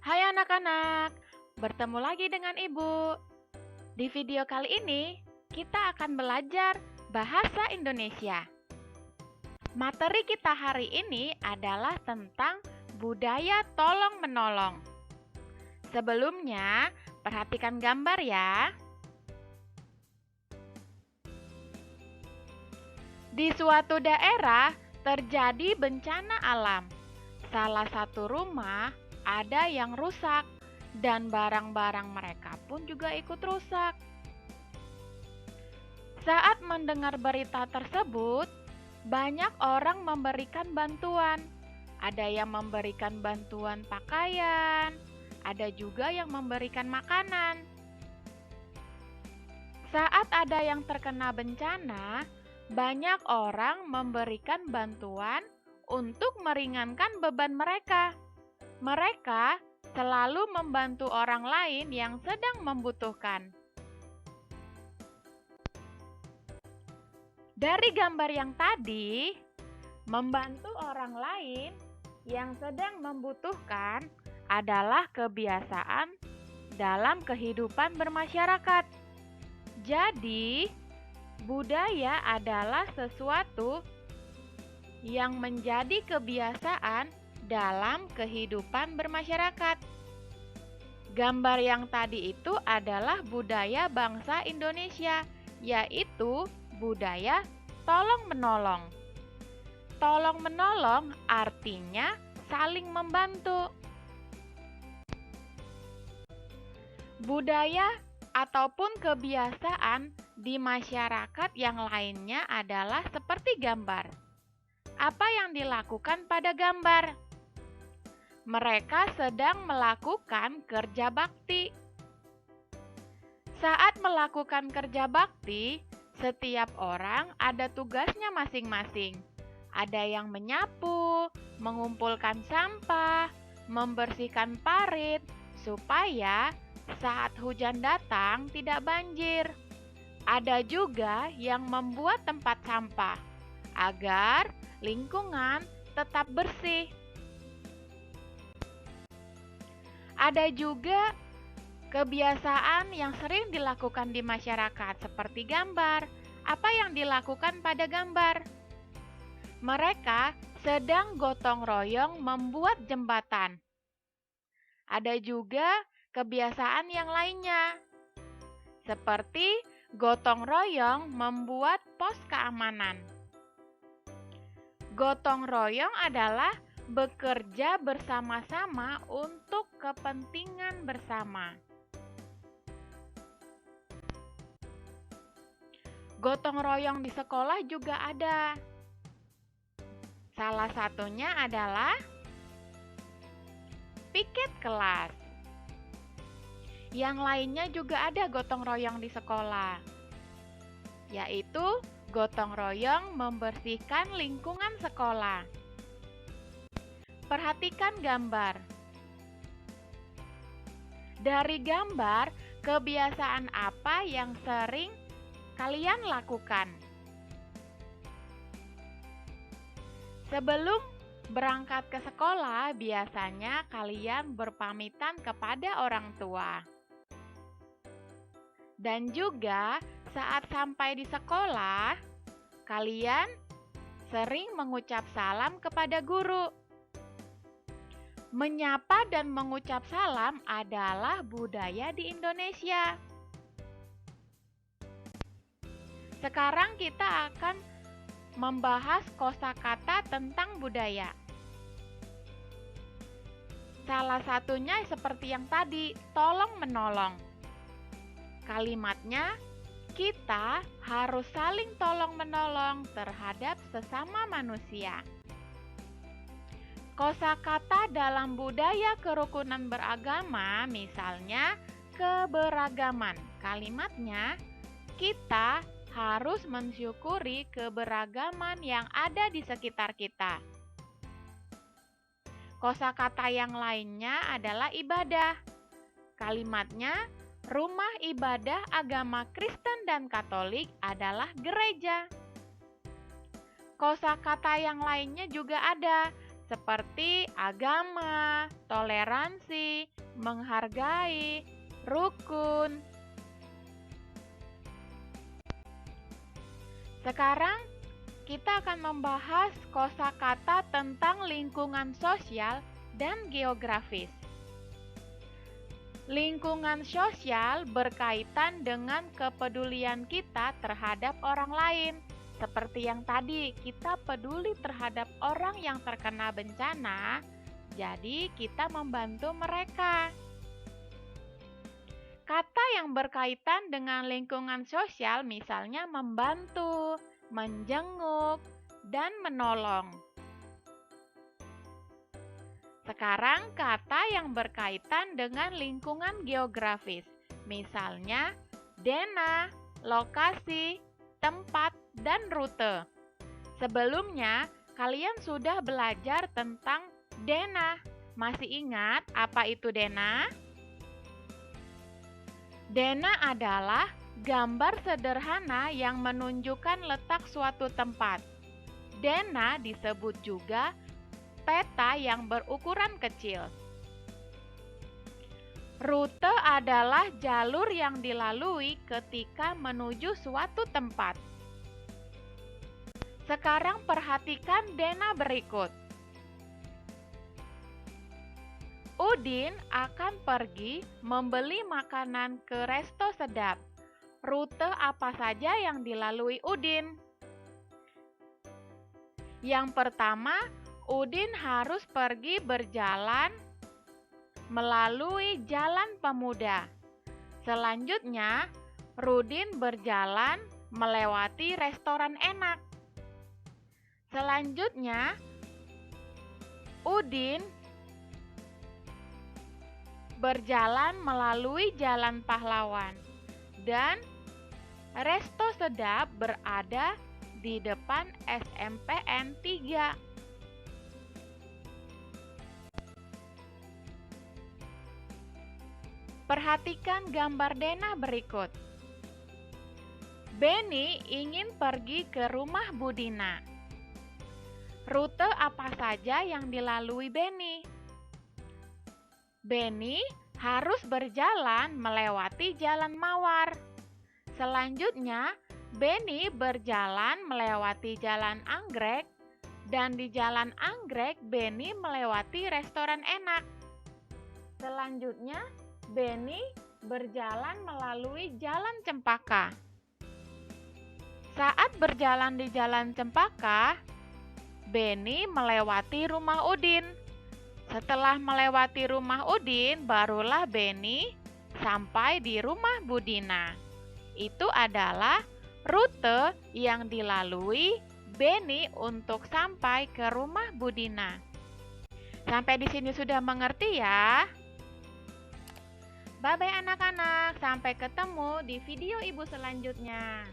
Hai anak-anak, bertemu lagi dengan Ibu. Di video kali ini, kita akan belajar bahasa Indonesia. Materi kita hari ini adalah tentang budaya tolong-menolong. Sebelumnya, perhatikan gambar ya. Di suatu daerah terjadi bencana alam. Salah satu rumah ada yang rusak dan barang-barang mereka pun juga ikut rusak. Saat mendengar berita tersebut, banyak orang memberikan bantuan. Ada yang memberikan bantuan pakaian, ada juga yang memberikan makanan. Saat ada yang terkena bencana, banyak orang memberikan bantuan untuk meringankan beban mereka. Mereka selalu membantu orang lain yang sedang membutuhkan. Dari gambar yang tadi, membantu orang lain yang sedang membutuhkan adalah kebiasaan dalam kehidupan bermasyarakat. Jadi, budaya adalah sesuatu yang menjadi kebiasaan dalam kehidupan bermasyarakat. Gambar yang tadi itu adalah budaya bangsa Indonesia, yaitu budaya tolong-menolong. Tolong-menolong artinya saling membantu. Budaya ataupun kebiasaan di masyarakat yang lainnya adalah seperti gambar. Apa yang dilakukan pada gambar? Mereka sedang melakukan kerja bakti. Saat melakukan kerja bakti, setiap orang ada tugasnya masing-masing. Ada yang menyapu, mengumpulkan sampah, membersihkan parit, supaya saat hujan datang tidak banjir. Ada juga yang membuat tempat sampah, agar lingkungan tetap bersih. Ada juga kebiasaan yang sering dilakukan di masyarakat seperti gambar. Apa yang dilakukan pada gambar? Mereka sedang gotong royong membuat jembatan. Ada juga kebiasaan yang lainnya, seperti gotong royong membuat pos keamanan. Gotong royong adalah bekerja bersama-sama untuk kepentingan bersama. Gotong royong di sekolah juga ada. Salah satunya adalah piket kelas. Yang lainnya juga ada gotong royong di sekolah, yaitu gotong royong membersihkan lingkungan sekolah. Perhatikan gambar. Dari gambar, kebiasaan apa yang sering kalian lakukan? Sebelum berangkat ke sekolah, biasanya kalian berpamitan kepada orang tua. Dan juga saat sampai di sekolah, kalian sering mengucap salam kepada guru. Menyapa dan mengucap salam adalah budaya di Indonesia. Sekarang kita akan membahas kosakata tentang budaya. Salah satunya seperti yang tadi, tolong-menolong. Kalimatnya, kita harus saling tolong-menolong terhadap sesama manusia. Kosakata dalam budaya kerukunan beragama, misalnya keberagaman. Kalimatnya, kita harus mensyukuri keberagaman yang ada di sekitar kita. Kosakata yang lainnya adalah ibadah. Kalimatnya, rumah ibadah agama Kristen dan Katolik adalah gereja. Kosakata yang lainnya juga ada. seperti agama, toleransi, menghargai, rukun. Sekarang kita akan membahas kosakata tentang lingkungan sosial dan geografis. Lingkungan sosial berkaitan dengan kepedulian kita terhadap orang lain. Seperti yang tadi, kita peduli terhadap orang yang terkena bencana, jadi kita membantu mereka. Kata yang berkaitan dengan lingkungan sosial misalnya membantu, menjenguk, dan menolong. Sekarang kata yang berkaitan dengan lingkungan geografis, misalnya denah, lokasi, tempat, dan rute. Sebelumnya, kalian sudah belajar tentang denah. Masih ingat apa itu denah? Denah adalah gambar sederhana yang menunjukkan letak suatu tempat. Denah disebut juga peta yang berukuran kecil. Rute adalah jalur yang dilalui ketika menuju suatu tempat. Sekarang perhatikan denah berikut. Udin akan pergi membeli makanan ke resto sedap. Rute apa saja yang dilalui Udin? Yang pertama, Udin harus pergi berjalan melalui Jalan Pemuda. Selanjutnya, Rudin berjalan melewati restoran enak. Selanjutnya, Udin berjalan melalui Jalan Pahlawan. Dan resto sedap berada di depan SMPN 3. Perhatikan gambar denah berikut. Beni ingin pergi ke rumah Budina. Rute apa saja yang dilalui Beni? Beni harus berjalan melewati Jalan Mawar. Selanjutnya, Beni berjalan melewati Jalan Anggrek, dan di Jalan Anggrek Beni melewati restoran enak. Selanjutnya, Beni berjalan melalui Jalan Cempaka. Saat berjalan di Jalan Cempaka, Beni melewati rumah Udin. Setelah melewati rumah Udin, barulah Beni sampai di rumah Budina. Itu adalah rute yang dilalui Beni untuk sampai ke rumah Budina. Sampai di sini sudah mengerti ya? Bye-bye anak-anak, sampai ketemu di video ibu selanjutnya.